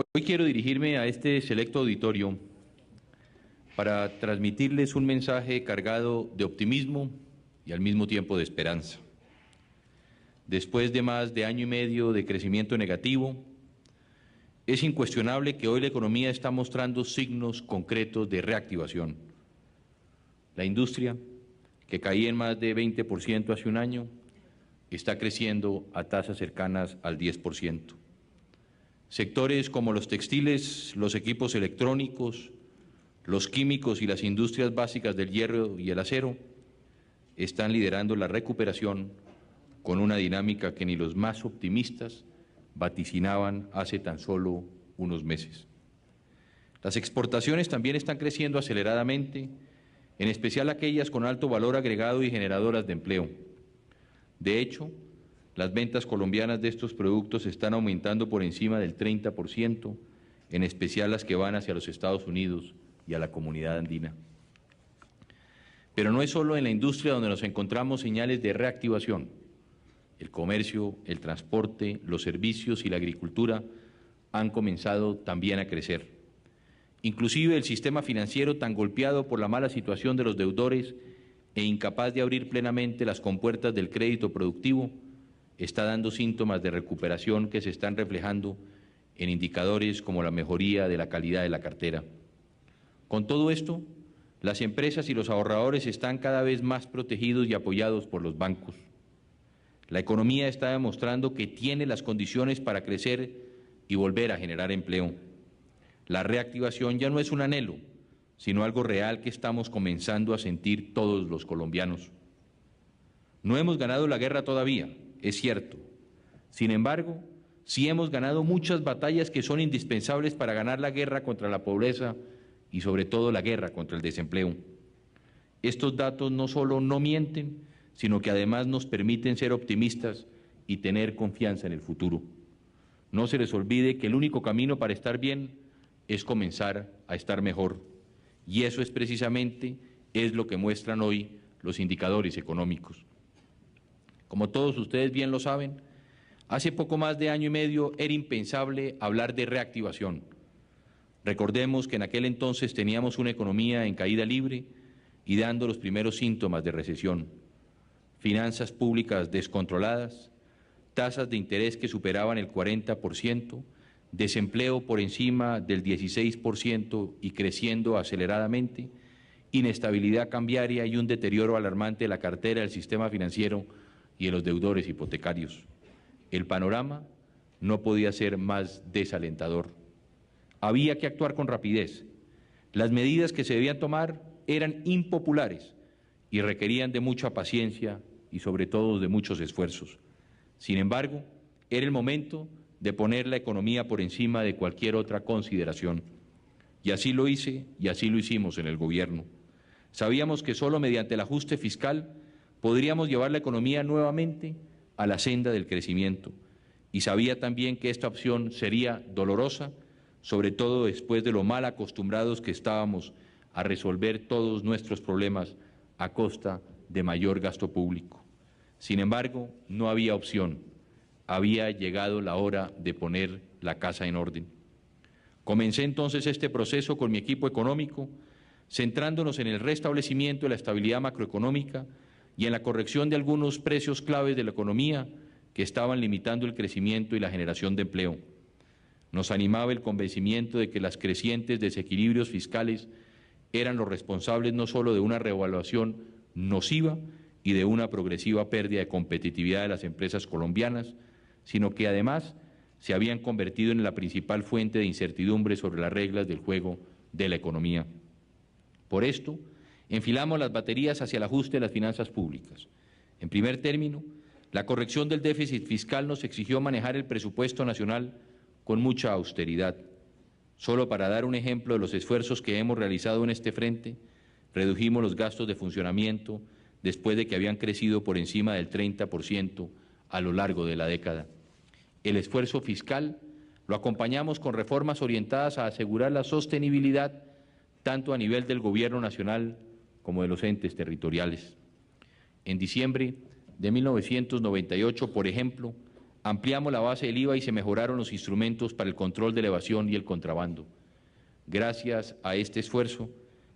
Hoy quiero dirigirme a este selecto auditorio para transmitirles un mensaje cargado de optimismo y al mismo tiempo de esperanza. Después de más de año y medio de crecimiento negativo, es incuestionable que hoy la economía está mostrando signos concretos de reactivación. La industria, que caía en más de 20% hace un año, está creciendo a tasas cercanas al 10%. Sectores como los textiles, los equipos electrónicos, los químicos y las industrias básicas del hierro y el acero están liderando la recuperación con una dinámica que ni los más optimistas vaticinaban hace tan solo unos meses. Las exportaciones también están creciendo aceleradamente, en especial aquellas con alto valor agregado y generadoras de empleo. De hecho, las ventas colombianas de estos productos están aumentando por encima del 30%, en especial las que van hacia los Estados Unidos y a la comunidad andina. Pero no es solo en la industria donde nos encontramos señales de reactivación. El comercio, el transporte, los servicios y la agricultura han comenzado también a crecer. Inclusive el sistema financiero, tan golpeado por la mala situación de los deudores e incapaz de abrir plenamente las compuertas del crédito productivo, está dando síntomas de recuperación que se están reflejando en indicadores como la mejoría de la calidad de la cartera. Con todo esto, las empresas y los ahorradores están cada vez más protegidos y apoyados por los bancos. La economía está demostrando que tiene las condiciones para crecer y volver a generar empleo. La reactivación ya no es un anhelo, sino algo real que estamos comenzando a sentir todos los colombianos. No hemos ganado la guerra todavía, es cierto. Sin embargo, sí hemos ganado muchas batallas que son indispensables para ganar la guerra contra la pobreza y sobre todo la guerra contra el desempleo. Estos datos no solo no mienten, sino que además nos permiten ser optimistas y tener confianza en el futuro. No se les olvide que el único camino para estar bien es comenzar a estar mejor. Y eso es precisamente lo que muestran hoy los indicadores económicos. Como todos ustedes bien lo saben, hace poco más de año y medio era impensable hablar de reactivación. Recordemos que en aquel entonces teníamos una economía en caída libre y dando los primeros síntomas de recesión. Finanzas públicas descontroladas, tasas de interés que superaban el 40%, desempleo por encima del 16% y creciendo aceleradamente, inestabilidad cambiaria y un deterioro alarmante de la cartera del sistema financiero y de los deudores hipotecarios. El panorama no podía ser más desalentador. Había que actuar con rapidez. Las medidas que se debían tomar eran impopulares y requerían de mucha paciencia y sobre todo de muchos esfuerzos. Sin embargo, era el momento de poner la economía por encima de cualquier otra consideración. Y así lo hice y así lo hicimos en el gobierno. Sabíamos que solo mediante el ajuste fiscal podríamos llevar la economía nuevamente a la senda del crecimiento. Y sabía también que esta opción sería dolorosa, sobre todo después de lo mal acostumbrados que estábamos a resolver todos nuestros problemas a costa de mayor gasto público. Sin embargo, no había opción. Había llegado la hora de poner la casa en orden. Comencé entonces este proceso con mi equipo económico, centrándonos en el restablecimiento de la estabilidad macroeconómica y en la corrección de algunos precios claves de la economía que estaban limitando el crecimiento y la generación de empleo. Nos animaba el convencimiento de que las crecientes desequilibrios fiscales eran los responsables no solo de una revaluación nociva y de una progresiva pérdida de competitividad de las empresas colombianas, sino que además se habían convertido en la principal fuente de incertidumbre sobre las reglas del juego de la economía. Por esto, enfilamos las baterías hacia el ajuste de las finanzas públicas. En primer término, la corrección del déficit fiscal nos exigió manejar el presupuesto nacional con mucha austeridad. Solo para dar un ejemplo de los esfuerzos que hemos realizado en este frente, redujimos los gastos de funcionamiento después de que habían crecido por encima del 30% a lo largo de la década. El esfuerzo fiscal lo acompañamos con reformas orientadas a asegurar la sostenibilidad tanto a nivel del Gobierno nacional como de los entes territoriales. En diciembre de 1998, por ejemplo, Ampliamos la base del IVA y se mejoraron los instrumentos para el control de la evasión y el contrabando. Gracias a este esfuerzo,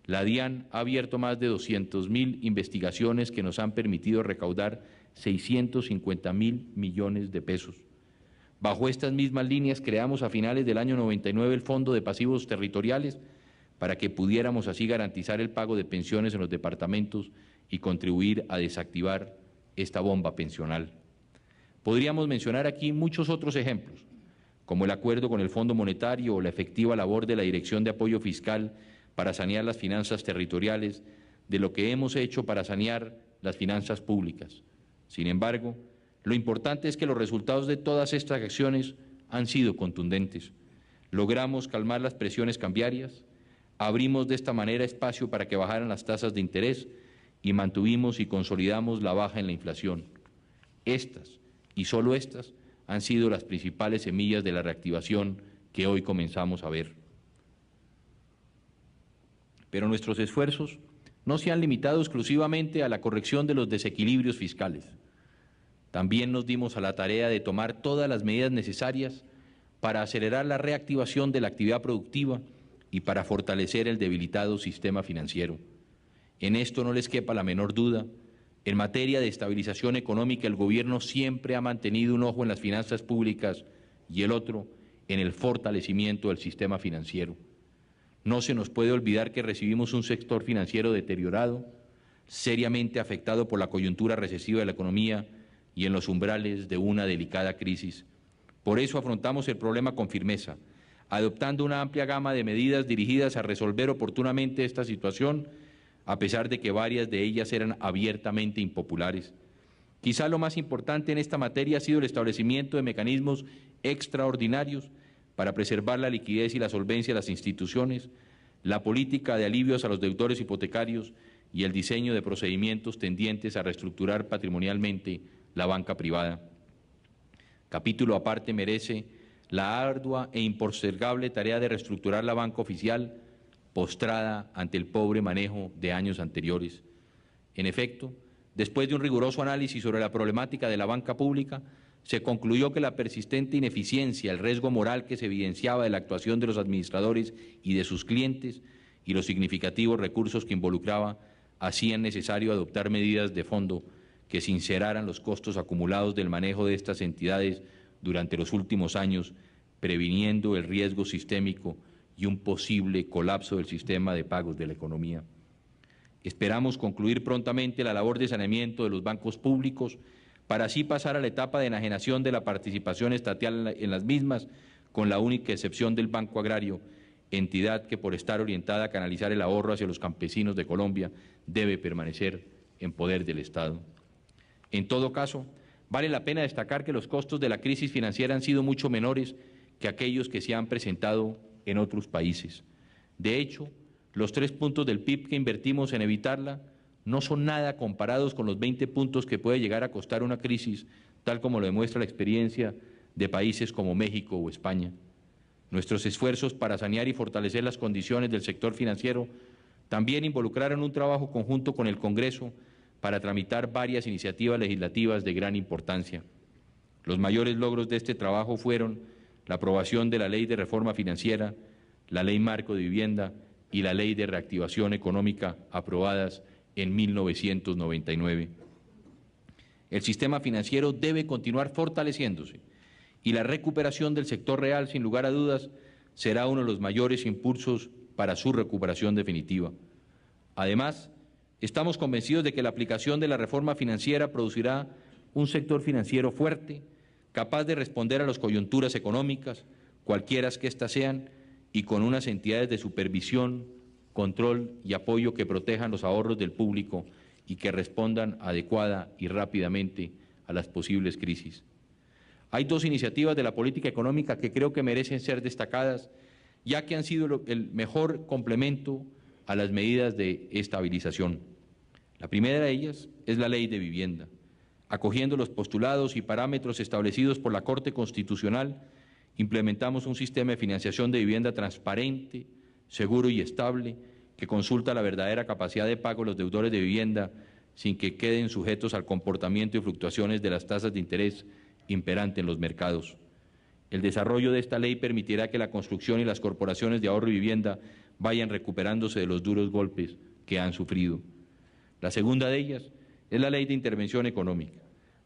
la DIAN ha abierto más de 200.000 investigaciones que nos han permitido recaudar 650.000 millones de pesos. Bajo estas mismas líneas creamos a finales del año 99 el Fondo de Pasivos Territoriales para que pudiéramos así garantizar el pago de pensiones en los departamentos y contribuir a desactivar esta bomba pensional. Podríamos mencionar aquí muchos otros ejemplos, como el acuerdo con el Fondo Monetario o la efectiva labor de la Dirección de Apoyo Fiscal para sanear las finanzas territoriales, de lo que hemos hecho para sanear las finanzas públicas. Sin embargo, lo importante es que los resultados de todas estas acciones han sido contundentes. Logramos calmar las presiones cambiarias, abrimos de esta manera espacio para que bajaran las tasas de interés y mantuvimos y consolidamos la baja en la inflación. Estas, y solo estas, han sido las principales semillas de la reactivación que hoy comenzamos a ver. Pero nuestros esfuerzos no se han limitado exclusivamente a la corrección de los desequilibrios fiscales. También nos dimos a la tarea de tomar todas las medidas necesarias para acelerar la reactivación de la actividad productiva y para fortalecer el debilitado sistema financiero. En esto no les quepa la menor duda. En materia de estabilización económica, el Gobierno siempre ha mantenido un ojo en las finanzas públicas y el otro en el fortalecimiento del sistema financiero. No se nos puede olvidar que recibimos un sector financiero deteriorado, seriamente afectado por la coyuntura recesiva de la economía y en los umbrales de una delicada crisis. Por eso afrontamos el problema con firmeza, adoptando una amplia gama de medidas dirigidas a resolver oportunamente esta situación, a pesar de que varias de ellas eran abiertamente impopulares. Quizá lo más importante en esta materia ha sido el establecimiento de mecanismos extraordinarios para preservar la liquidez y la solvencia de las instituciones, la política de alivios a los deudores hipotecarios y el diseño de procedimientos tendientes a reestructurar patrimonialmente la banca privada. Capítulo aparte merece la ardua e impostergable tarea de reestructurar la banca oficial, postrada ante el pobre manejo de años anteriores. En efecto, después de un riguroso análisis sobre la problemática de la banca pública, se concluyó que la persistente ineficiencia, el riesgo moral que se evidenciaba de la actuación de los administradores y de sus clientes y los significativos recursos que involucraba hacían necesario adoptar medidas de fondo que sinceraran los costos acumulados del manejo de estas entidades durante los últimos años, previniendo el riesgo sistémico y un posible colapso del sistema de pagos de la economía. Esperamos concluir prontamente la labor de saneamiento de los bancos públicos para así pasar a la etapa de enajenación de la participación estatal en las mismas, con la única excepción del Banco Agrario, entidad que por estar orientada a canalizar el ahorro hacia los campesinos de Colombia debe permanecer en poder del Estado. En todo caso, vale la pena destacar que los costos de la crisis financiera han sido mucho menores que aquellos que se han presentado en otros países. De hecho, los 3 puntos del PIB que invertimos en evitarla no son nada comparados con los 20 puntos que puede llegar a costar una crisis, tal como lo demuestra la experiencia de países como México o España. Nuestros esfuerzos para sanear y fortalecer las condiciones del sector financiero también involucraron un trabajo conjunto con el Congreso para tramitar varias iniciativas legislativas de gran importancia. Los mayores logros de este trabajo fueron la aprobación de la Ley de Reforma Financiera, la Ley Marco de Vivienda y la Ley de Reactivación Económica aprobadas en 1999. El sistema financiero debe continuar fortaleciéndose y la recuperación del sector real, sin lugar a dudas, será uno de los mayores impulsos para su recuperación definitiva. Además, estamos convencidos de que la aplicación de la reforma financiera producirá un sector financiero fuerte, capaz de responder a las coyunturas económicas, cualquiera que éstas sean, y con unas entidades de supervisión, control y apoyo que protejan los ahorros del público y que respondan adecuada y rápidamente a las posibles crisis. Hay 2 iniciativas de la política económica que creo que merecen ser destacadas, ya que han sido el mejor complemento a las medidas de estabilización. La primera de ellas es la Ley de Vivienda. Acogiendo los postulados y parámetros establecidos por la Corte Constitucional, implementamos un sistema de financiación de vivienda transparente, seguro y estable, que consulta la verdadera capacidad de pago de los deudores de vivienda sin que queden sujetos al comportamiento y fluctuaciones de las tasas de interés imperante en los mercados. El desarrollo de esta ley permitirá que la construcción y las corporaciones de ahorro y vivienda vayan recuperándose de los duros golpes que han sufrido. La segunda de ellas es la Ley de Intervención Económica.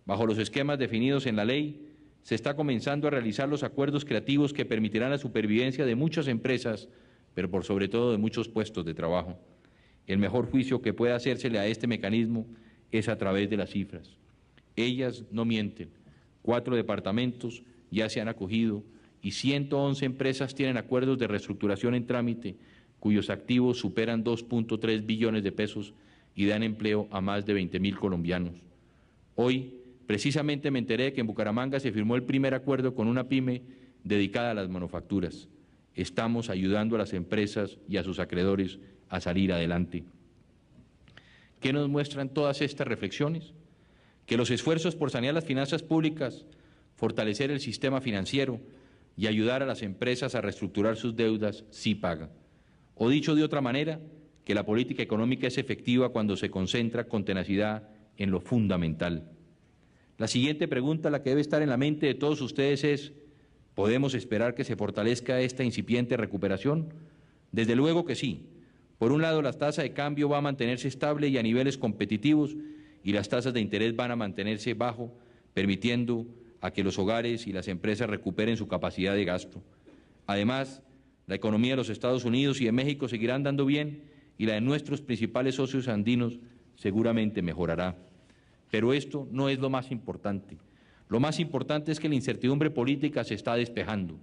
Bajo los esquemas definidos en la ley, se está comenzando a realizar los acuerdos creativos que permitirán la supervivencia de muchas empresas, pero por sobre todo de muchos puestos de trabajo. El mejor juicio que pueda hacérsele a este mecanismo es a través de las cifras. Ellas no mienten. 4 departamentos ya se han acogido y 111 empresas tienen acuerdos de reestructuración en trámite, cuyos activos superan 2.3 billones de pesos y dan empleo a más de 20.000 colombianos. Hoy, precisamente me enteré que en Bucaramanga se firmó el primer acuerdo con una pyme dedicada a las manufacturas. Estamos ayudando a las empresas y a sus acreedores a salir adelante. ¿Qué nos muestran todas estas reflexiones? Que los esfuerzos por sanear las finanzas públicas, fortalecer el sistema financiero y ayudar a las empresas a reestructurar sus deudas sí pagan. O dicho de otra manera, que la política económica es efectiva cuando se concentra con tenacidad en lo fundamental. La siguiente pregunta, la que debe estar en la mente de todos ustedes es: ¿podemos esperar que se fortalezca esta incipiente recuperación? Desde luego que sí. Por un lado, la tasa de cambio va a mantenerse estable y a niveles competitivos, y las tasas de interés van a mantenerse bajo, permitiendo a que los hogares y las empresas recuperen su capacidad de gasto. Además, la economía de los Estados Unidos y de México seguirá andando bien y la de nuestros principales socios andinos seguramente mejorará. Pero esto no es lo más importante. Lo más importante es que la incertidumbre política se está despejando.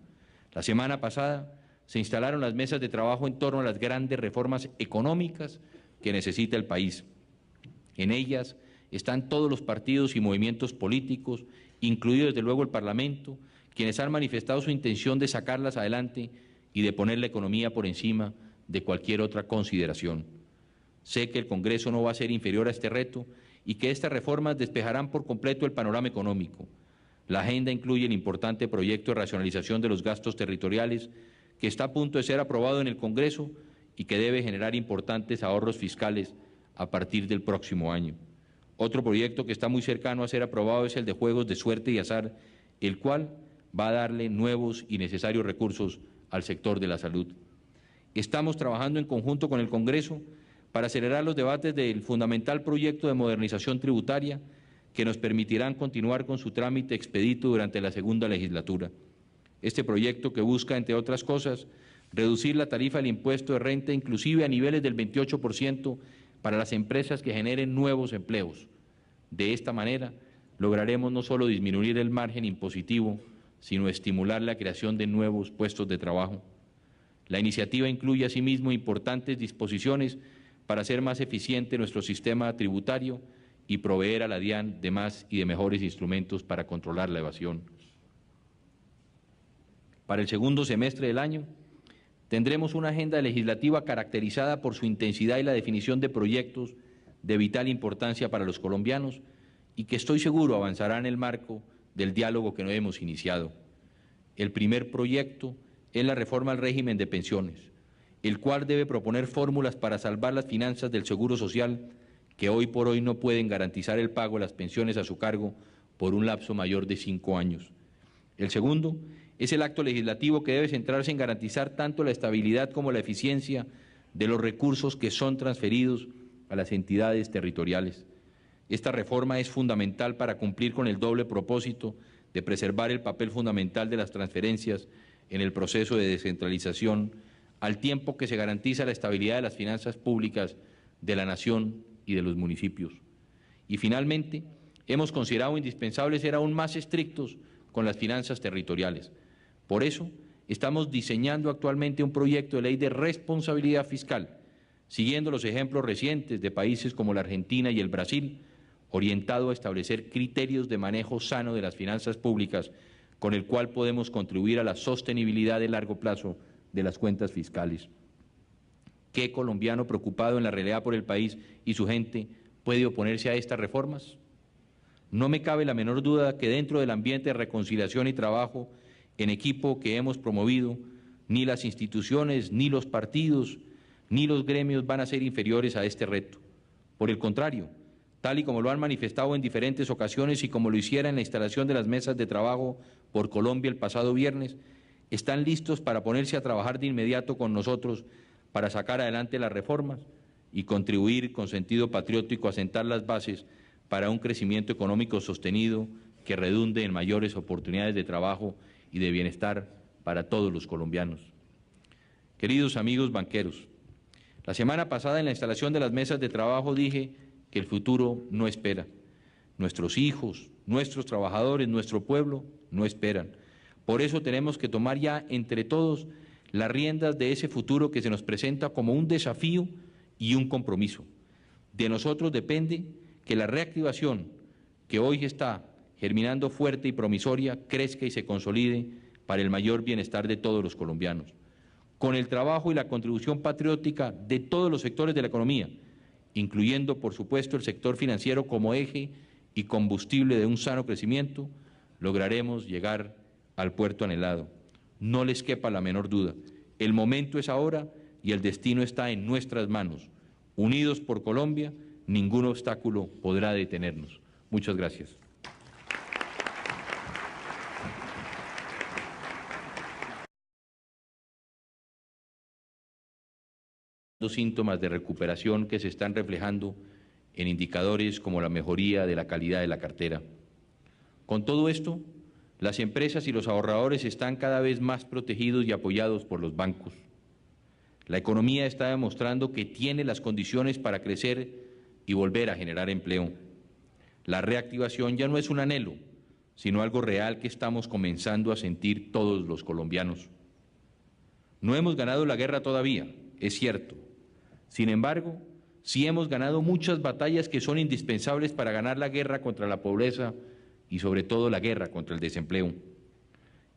La semana pasada se instalaron las mesas de trabajo en torno a las grandes reformas económicas que necesita el país. En ellas están todos los partidos y movimientos políticos, incluido desde luego el Parlamento, quienes han manifestado su intención de sacarlas adelante y de poner la economía por encima de cualquier otra consideración. Sé que el Congreso no va a ser inferior a este reto y que estas reformas despejarán por completo el panorama económico. La agenda incluye el importante proyecto de racionalización de los gastos territoriales que está a punto de ser aprobado en el Congreso y que debe generar importantes ahorros fiscales a partir del próximo año. Otro proyecto que está muy cercano a ser aprobado es el de juegos de suerte y azar, el cual va a darle nuevos y necesarios recursos al sector de la salud. Estamos trabajando en conjunto con el Congreso para acelerar los debates del fundamental proyecto de modernización tributaria que nos permitirán continuar con su trámite expedito durante la segunda legislatura. Este proyecto, que busca, entre otras cosas, reducir la tarifa del impuesto de renta inclusive a niveles del 28% para las empresas que generen nuevos empleos. De esta manera, lograremos no solo disminuir el margen impositivo, sino estimular la creación de nuevos puestos de trabajo. La iniciativa incluye asimismo importantes disposiciones para hacer más eficiente nuestro sistema tributario y proveer a la DIAN de más y de mejores instrumentos para controlar la evasión. Para el segundo semestre del año, tendremos una agenda legislativa caracterizada por su intensidad y la definición de proyectos de vital importancia para los colombianos y que estoy seguro avanzará en el marco del diálogo que no hemos iniciado. El primer proyecto es la reforma al régimen de pensiones, el cual debe proponer fórmulas para salvar las finanzas del Seguro Social, que hoy por hoy no pueden garantizar el pago de las pensiones a su cargo por un lapso mayor de 5 años. El segundo es el acto legislativo que debe centrarse en garantizar tanto la estabilidad como la eficiencia de los recursos que son transferidos a las entidades territoriales. Esta reforma es fundamental para cumplir con el doble propósito de preservar el papel fundamental de las transferencias en el proceso de descentralización, al tiempo que se garantiza la estabilidad de las finanzas públicas de la nación y de los municipios. Y finalmente, hemos considerado indispensable ser aún más estrictos con las finanzas territoriales. Por eso, estamos diseñando actualmente un proyecto de ley de responsabilidad fiscal, siguiendo los ejemplos recientes de países como la Argentina y el Brasil, orientado a establecer criterios de manejo sano de las finanzas públicas, con el cual podemos contribuir a la sostenibilidad de largo plazo de las cuentas fiscales. ¿Qué colombiano preocupado en la realidad por el país y su gente puede oponerse a estas reformas? No me cabe la menor duda que dentro del ambiente de reconciliación y trabajo en equipo que hemos promovido, ni las instituciones, ni los partidos, ni los gremios van a ser inferiores a este reto. Por el contrario, tal y como lo han manifestado en diferentes ocasiones y como lo hiciera en la instalación de las mesas de trabajo por Colombia el pasado viernes, están listos para ponerse a trabajar de inmediato con nosotros para sacar adelante las reformas y contribuir con sentido patriótico a sentar las bases para un crecimiento económico sostenido que redunde en mayores oportunidades de trabajo y de bienestar para todos los colombianos. Queridos amigos banqueros, la semana pasada en la instalación de las mesas de trabajo dije que el futuro no espera. Nuestros hijos, nuestros trabajadores, nuestro pueblo no esperan. Por eso tenemos que tomar ya entre todos las riendas de ese futuro que se nos presenta como un desafío y un compromiso. De nosotros depende que la reactivación que hoy está germinando fuerte y promisoria crezca y se consolide para el mayor bienestar de todos los colombianos. Con el trabajo y la contribución patriótica de todos los sectores de la economía, incluyendo, por supuesto, el sector financiero como eje y combustible de un sano crecimiento, lograremos llegar al puerto anhelado. No les quepa la menor duda. El momento es ahora y el destino está en nuestras manos. Unidos por Colombia, ningún obstáculo podrá detenernos. Muchas gracias. Dos síntomas de recuperación que se están reflejando en indicadores como la mejoría de la calidad de la cartera. Con todo esto, las empresas y los ahorradores están cada vez más protegidos y apoyados por los bancos. La economía está demostrando que tiene las condiciones para crecer y volver a generar empleo. La reactivación ya no es un anhelo, sino algo real que estamos comenzando a sentir todos los colombianos. No hemos ganado la guerra todavía, es cierto. Sin embargo, sí hemos ganado muchas batallas que son indispensables para ganar la guerra contra la pobreza y sobre todo la guerra contra el desempleo.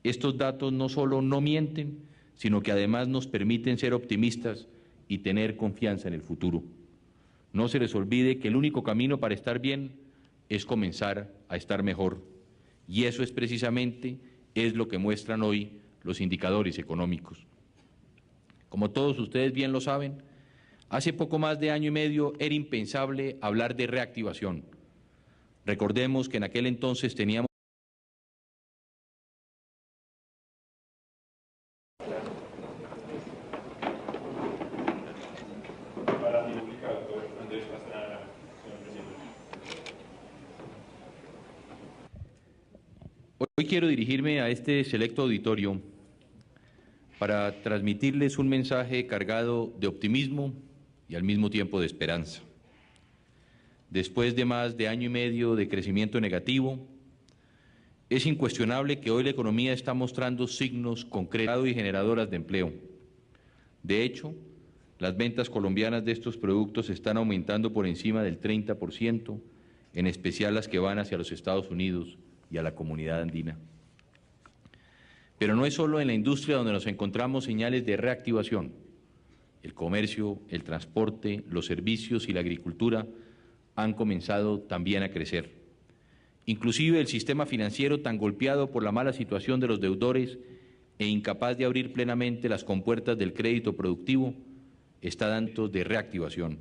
Estos datos no solo no mienten, sino que además nos permiten ser optimistas y tener confianza en el futuro. No se les olvide que el único camino para estar bien es comenzar a estar mejor. Y eso es precisamente lo que muestran hoy los indicadores económicos. Como todos ustedes bien lo saben, hace poco más de año y medio era impensable hablar de reactivación. Recordemos que en aquel entonces teníamos Hoy quiero dirigirme a este selecto auditorio para transmitirles un mensaje cargado de optimismo y al mismo tiempo de esperanza. Después de más de año y medio de crecimiento negativo, es incuestionable que hoy la economía está mostrando signos concretos y generadoras de empleo. De hecho, las ventas colombianas de estos productos están aumentando por encima del 30%, en especial las que van hacia los Estados Unidos y a la comunidad andina. Pero no es solo en la industria donde nos encontramos señales de reactivación. El comercio, el transporte, los servicios y la agricultura han comenzado también a crecer. Inclusive el sistema financiero, tan golpeado por la mala situación de los deudores e incapaz de abrir plenamente las compuertas del crédito productivo, está dando de reactivación.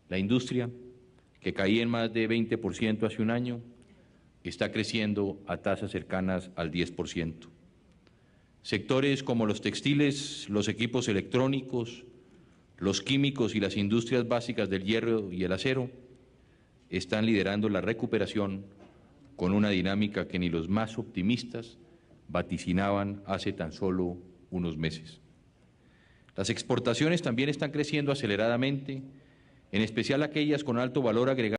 La industria, que caía en más de 20% hace un año, está creciendo a tasas cercanas al 10%. Sectores como los textiles, los equipos electrónicos, los químicos y las industrias básicas del hierro y el acero están liderando la recuperación con una dinámica que ni los más optimistas vaticinaban hace tan solo unos meses. Las exportaciones también están creciendo aceleradamente, en especial aquellas con alto valor agregado